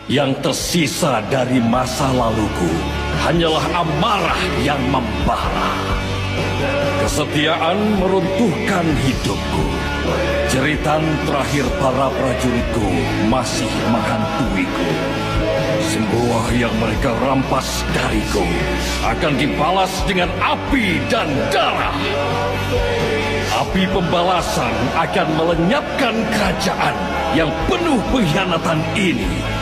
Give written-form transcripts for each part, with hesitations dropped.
Yang tersisa dari masa laluku hanyalah amarah yang membara. Kesetiaan meruntuhkan hidupku. Jeritan terakhir para prajuritku masih menghantuiku. Semua yang mereka rampas dariku akan dibalas dengan api dan darah. Api pembalasan akan melenyapkan kerajaan yang penuh pengkhianatan ini.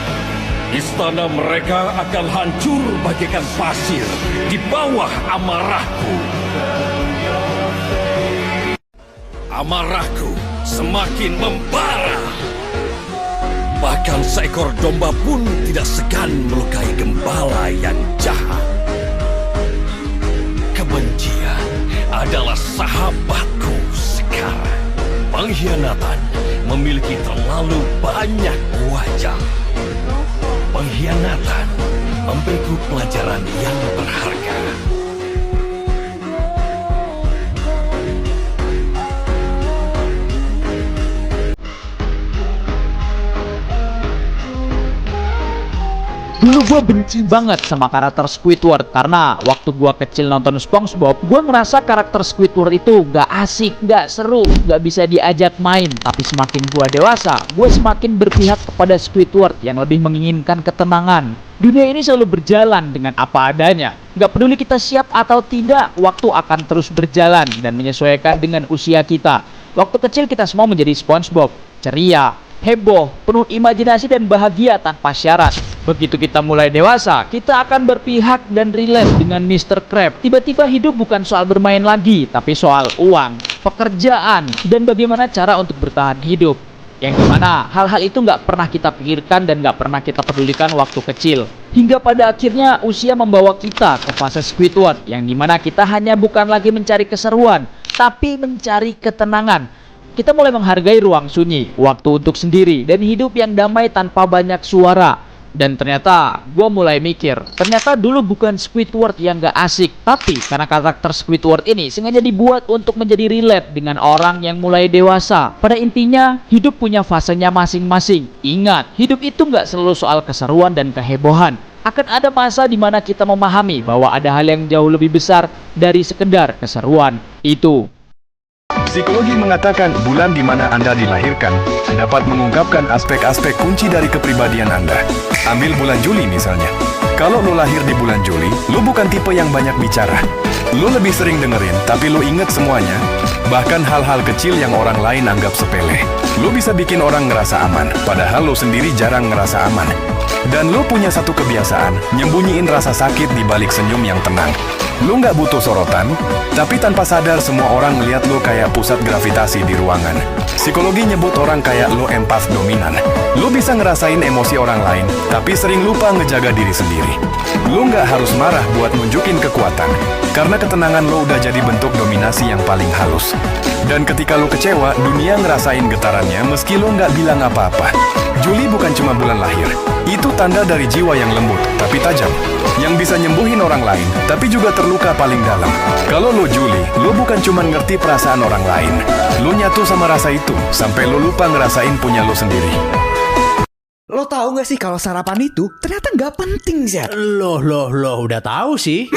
Istana mereka akan hancur bagaikan pasir di bawah amarahku. Amarahku semakin membara. Bahkan seekor domba pun tidak segan melukai gembala yang jahat. Kebencian adalah sahabatku sekarang. Pengkhianatan memiliki terlalu banyak wajah. Pengkhianatan memberiku pelajaran yang berharga. Dulu gue benci banget sama karakter Squidward karena waktu gue kecil nonton SpongeBob, gue ngerasa karakter Squidward itu gak asik, gak seru, gak bisa diajak main. Tapi semakin gue dewasa, gue semakin berpihak kepada Squidward yang lebih menginginkan ketenangan. Dunia ini selalu berjalan dengan apa adanya. Gak peduli kita siap atau tidak, waktu akan terus berjalan dan menyesuaikan dengan usia kita. Waktu kecil kita semua menjadi SpongeBob, ceria, heboh, penuh imajinasi dan bahagia tanpa syarat. Begitu kita mulai dewasa, kita akan berpihak dan relate dengan Mr. Krabs. Tiba-tiba hidup bukan soal bermain lagi, tapi soal uang, pekerjaan, dan bagaimana cara untuk bertahan hidup. Yang dimana hal-hal itu nggak pernah kita pikirkan dan nggak pernah kita pedulikan waktu kecil. Hingga pada akhirnya usia membawa kita ke fase Squidward, yang dimana kita hanya bukan lagi mencari keseruan, tapi mencari ketenangan. Kita mulai menghargai ruang sunyi, waktu untuk sendiri, dan hidup yang damai tanpa banyak suara. Dan ternyata gue mulai mikir, ternyata dulu bukan Squidward yang gak asik, tapi karena karakter Squidward ini sengaja dibuat untuk menjadi relate dengan orang yang mulai dewasa. Pada intinya, hidup punya fasenya masing-masing. Ingat, hidup itu gak selalu soal keseruan dan kehebohan. Akan ada masa di mana kita memahami bahwa ada hal yang jauh lebih besar dari sekedar keseruan itu. Psikologi mengatakan bulan di mana Anda dilahirkan dapat mengungkapkan aspek-aspek kunci dari kepribadian Anda. Ambil bulan Juli misalnya. Kalau lo lahir di bulan Juli, lo bukan tipe yang banyak bicara. Lo lebih sering dengerin, tapi lo inget semuanya. Bahkan hal-hal kecil yang orang lain anggap sepele. Lo bisa bikin orang ngerasa aman, padahal lo sendiri jarang ngerasa aman. Dan lo punya satu kebiasaan, nyembunyiin rasa sakit di balik senyum yang tenang. Lo nggak butuh sorotan, tapi tanpa sadar semua orang ngeliat lo kayak pusat gravitasi di ruangan. Psikologi nyebut orang kayak lo empath dominan. Lo bisa ngerasain emosi orang lain, tapi sering lupa ngejaga diri sendiri. Lo nggak harus marah buat nunjukin kekuatan, karena ketenangan lo udah jadi bentuk dominasi yang paling halus. Dan ketika lo kecewa, dunia ngerasain getarannya meski lo nggak bilang apa-apa. Juli bukan cuma bulan lahir, itu tanda dari jiwa yang lembut, tapi tajam. Yang bisa nyembuhin orang lain, tapi juga terluka paling dalam. Kalau lo Juli, lo bukan cuma ngerti perasaan orang lain. Lo nyatu sama rasa itu, sampai lo lupa ngerasain punya lo sendiri. Lo tahu gak sih kalau sarapan itu ternyata nggak penting, Zat? Loh, udah tahu sih.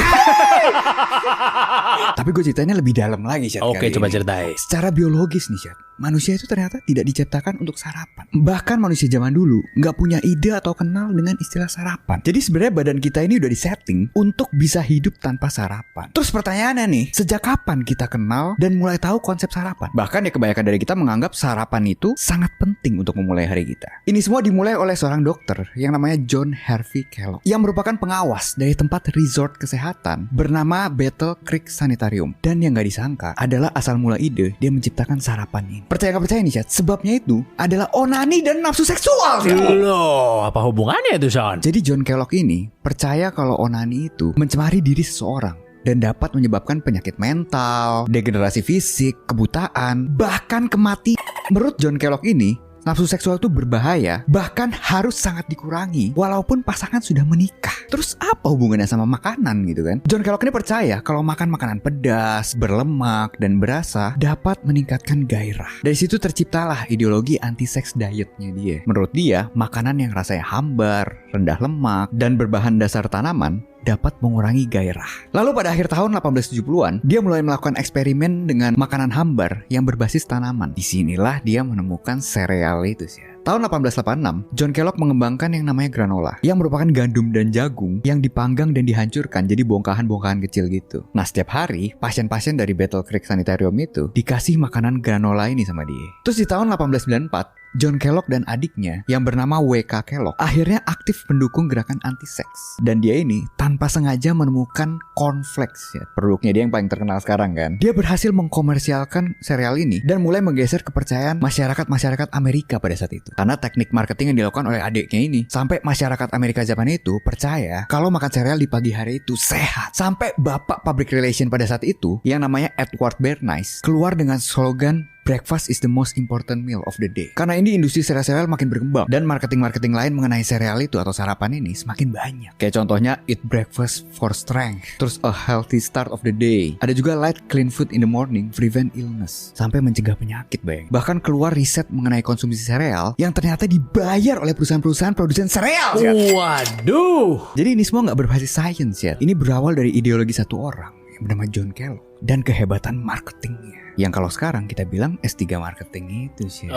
Tapi gue ceritanya lebih dalam lagi, Zat. Oke, coba ceritain. Secara biologis nih, Zat, manusia itu ternyata tidak diciptakan untuk sarapan. Bahkan manusia zaman dulu nggak punya ide atau kenal dengan istilah sarapan. Jadi sebenarnya badan kita ini udah disetting untuk bisa hidup tanpa sarapan. Terus pertanyaannya nih, sejak kapan kita kenal dan mulai tahu konsep sarapan? Bahkan ya kebanyakan dari kita menganggap sarapan itu sangat penting untuk memulai hari kita. Ini semua dimulai oleh seorang dokter yang namanya John Harvey Kellogg, yang merupakan pengawas dari tempat resort kesehatan bernama Battle Creek Sanitarium. Dan yang gak disangka adalah asal mula ide dia menciptakan sarapan ini. Percaya gak percaya nih, Chat, sebabnya itu adalah onani dan nafsu seksual. Loh, apa hubungannya itu, Son? Jadi John Kellogg ini percaya kalau onani itu mencemari diri seseorang dan dapat menyebabkan penyakit mental, degenerasi fisik, kebutaan, bahkan kematian. Menurut John Kellogg ini, nafsu seksual itu berbahaya, bahkan harus sangat dikurangi walaupun pasangan sudah menikah. Terus apa hubungannya sama makanan gitu kan? John Kellogg ini percaya kalau makan makanan pedas, berlemak, dan berasa dapat meningkatkan gairah. Dari situ terciptalah ideologi anti-sex dietnya dia. Menurut dia, makanan yang rasanya hambar, rendah lemak, dan berbahan dasar tanaman dapat mengurangi gairah. Lalu pada akhir tahun 1870-an, dia mulai melakukan eksperimen dengan makanan hambar yang berbasis tanaman. Disinilah dia menemukan sereal itu sih. Tahun 1886, John Kellogg mengembangkan yang namanya granola, yang merupakan gandum dan jagung yang dipanggang dan dihancurkan jadi bongkahan-bongkahan kecil gitu. Nah, setiap hari, pasien-pasien dari Battle Creek Sanitarium itu dikasih makanan granola ini sama dia. Terus di tahun 1894, John Kellogg dan adiknya yang bernama W.K. Kellogg akhirnya aktif mendukung gerakan anti-seks. Dan dia ini tanpa sengaja menemukan cornflakes ya. Produknya dia yang paling terkenal sekarang kan. Dia berhasil mengkomersialkan sereal ini dan mulai menggeser kepercayaan masyarakat Amerika pada saat itu. Karena teknik marketing yang dilakukan oleh adiknya ini, sampai masyarakat Amerika zaman itu percaya kalau makan sereal di pagi hari itu sehat. Sampai bapak public relation pada saat itu yang namanya Edward Bernays keluar dengan slogan "Breakfast is the most important meal of the day." Karena ini industri sereal makin berkembang dan marketing lain mengenai sereal itu atau sarapan ini semakin banyak. Kayak contohnya eat breakfast for strength, terus a healthy start of the day. Ada juga light clean food in the morning, prevent illness, sampai mencegah penyakit bayang. Bahkan keluar riset mengenai konsumsi sereal yang ternyata dibayar oleh perusahaan-perusahaan produsen sereal. Waduh. Jadi ini semua nggak berbasis sains ya. Ini berawal dari ideologi satu orang yang bernama John Kellogg dan kehebatan marketingnya. Yang kalau sekarang kita bilang S3 marketing itu sih.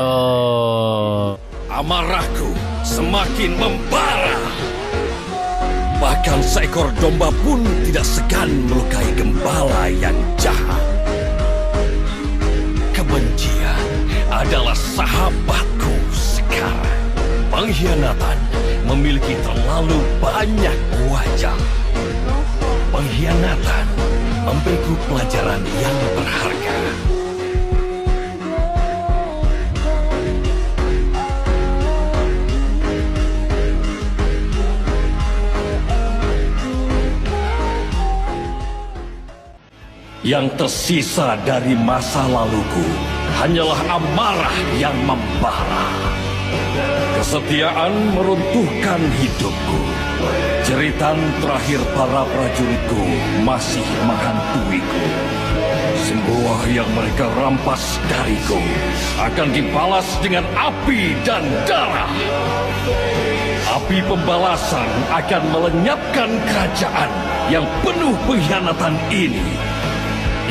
Amarahku semakin membara. Bahkan seekor domba pun tidak segan melukai gembala yang jahat. Kebencian adalah sahabatku sekarang. Pengkhianatan memiliki terlalu banyak wajah. Pengkhianatan memberiku pelajaran yang berharga. Yang tersisa dari masa laluku hanyalah amarah yang membara. Kesetiaan meruntuhkan hidupku. Jeritan terakhir para prajuritku masih menghantuiku. Semua yang mereka rampas dariku akan dibalas dengan api dan darah. Api pembalasan akan melenyapkan kerajaan yang penuh pengkhianatan ini.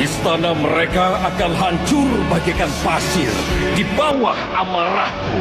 Istana mereka akan hancur bagaikan pasir di bawah amarahku.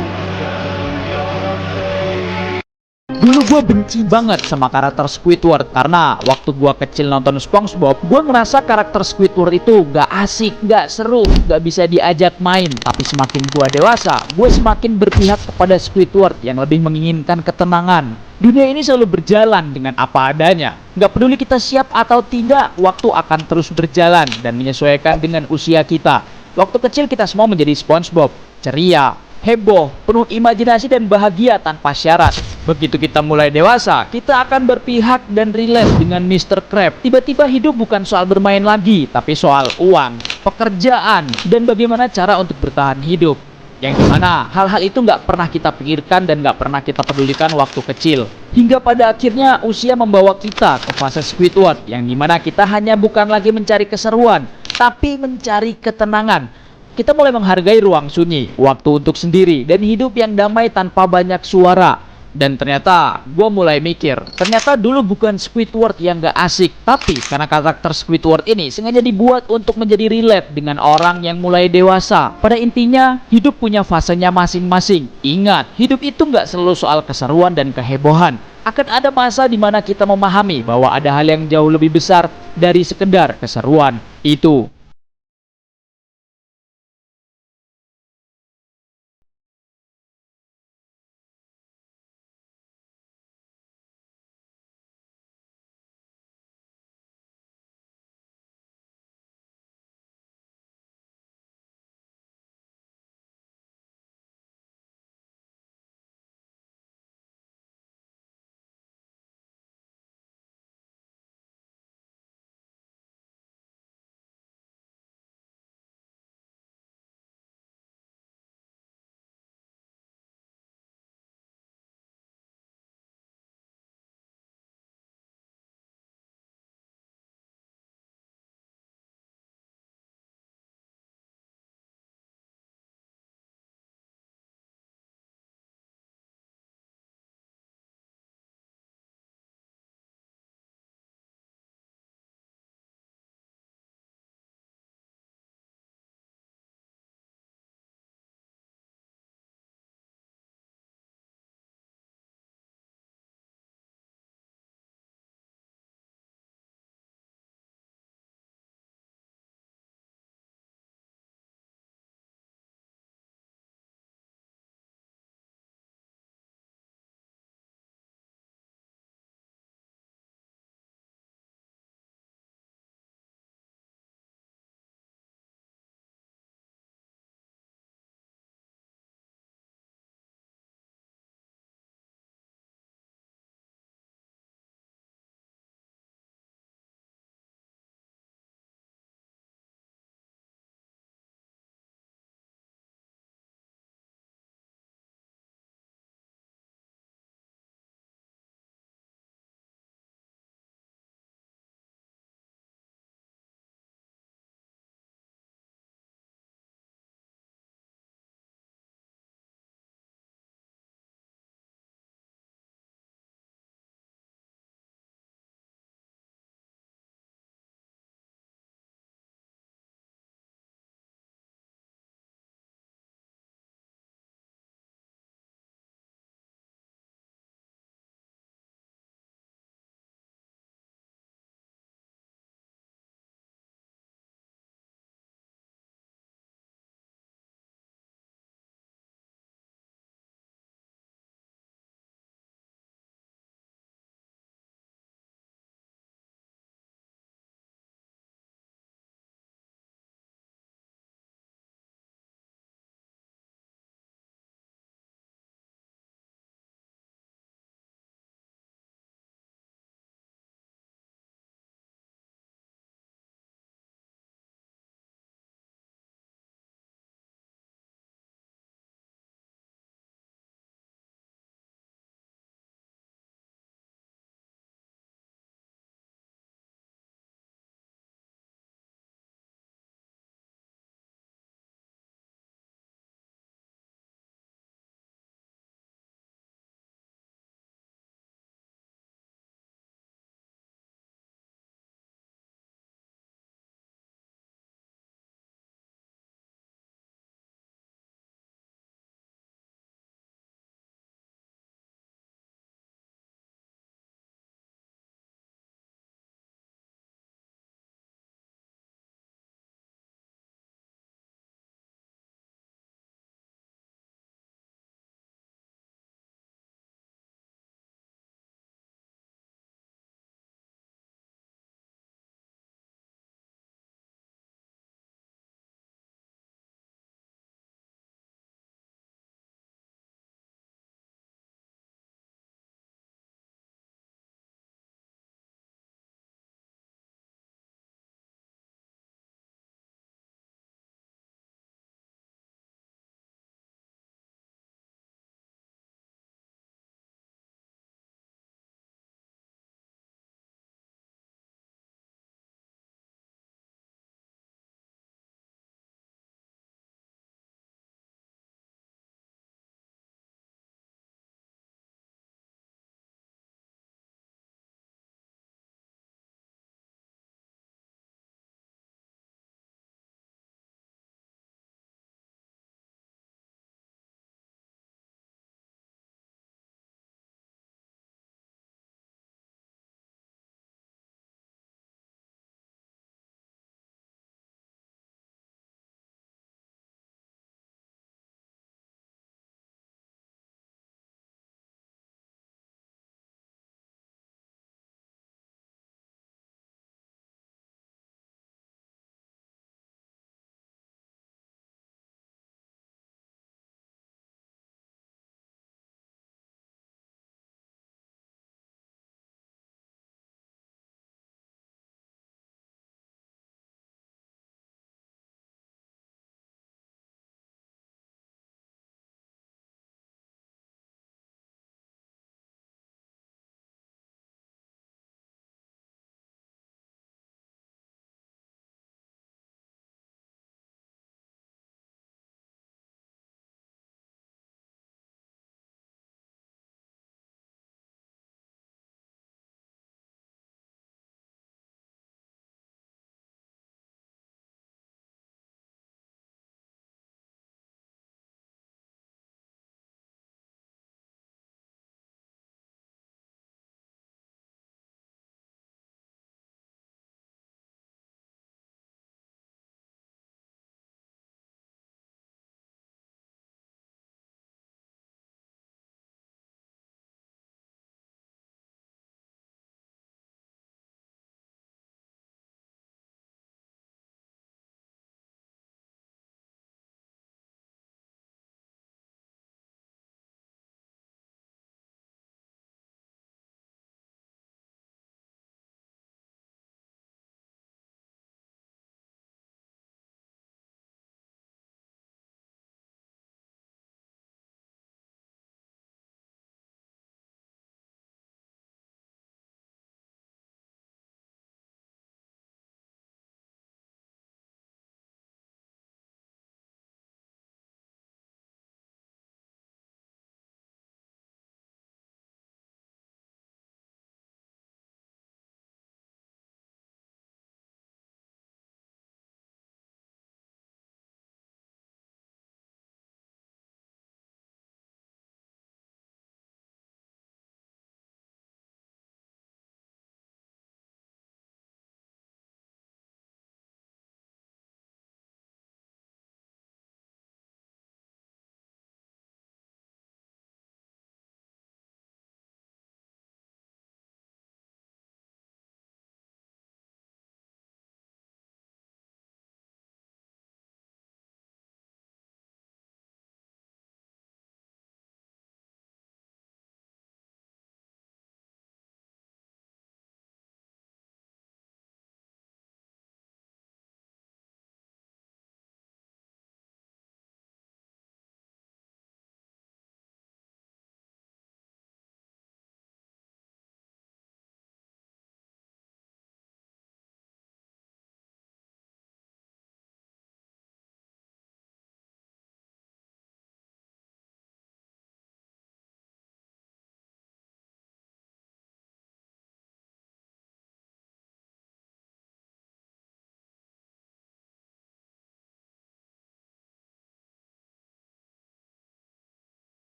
Dulu gue benci banget sama karakter Squidward karena waktu gue kecil nonton SpongeBob, gue ngerasa karakter Squidward itu gak asik, gak seru, gak bisa diajak main. Tapi semakin gue dewasa, gue semakin berpihak kepada Squidward yang lebih menginginkan ketenangan. Dunia ini selalu berjalan dengan apa adanya. Gak peduli kita siap atau tidak, waktu akan terus berjalan dan menyesuaikan dengan usia kita. Waktu kecil kita semua menjadi SpongeBob, ceria, heboh, penuh imajinasi dan bahagia tanpa syarat. Begitu kita mulai dewasa, kita akan berpihak dan relate dengan Mr. Krabs. Tiba-tiba hidup bukan soal bermain lagi, tapi soal uang, pekerjaan, dan bagaimana cara untuk bertahan hidup. Yang dimana hal-hal itu nggak pernah kita pikirkan dan nggak pernah kita pedulikan waktu kecil. Hingga pada akhirnya usia membawa kita ke fase Squidward, yang dimana kita hanya bukan lagi mencari keseruan, tapi mencari ketenangan. Kita mulai menghargai ruang sunyi, waktu untuk sendiri, dan hidup yang damai tanpa banyak suara. Dan ternyata gue mulai mikir, ternyata dulu bukan Squidward yang gak asik, tapi karena karakter Squidward ini sengaja dibuat untuk menjadi relate dengan orang yang mulai dewasa. Pada intinya, hidup punya fasenya masing-masing. Ingat, hidup itu gak selalu soal keseruan dan kehebohan. Akan ada masa dimana kita memahami bahwa ada hal yang jauh lebih besar dari sekedar keseruan itu.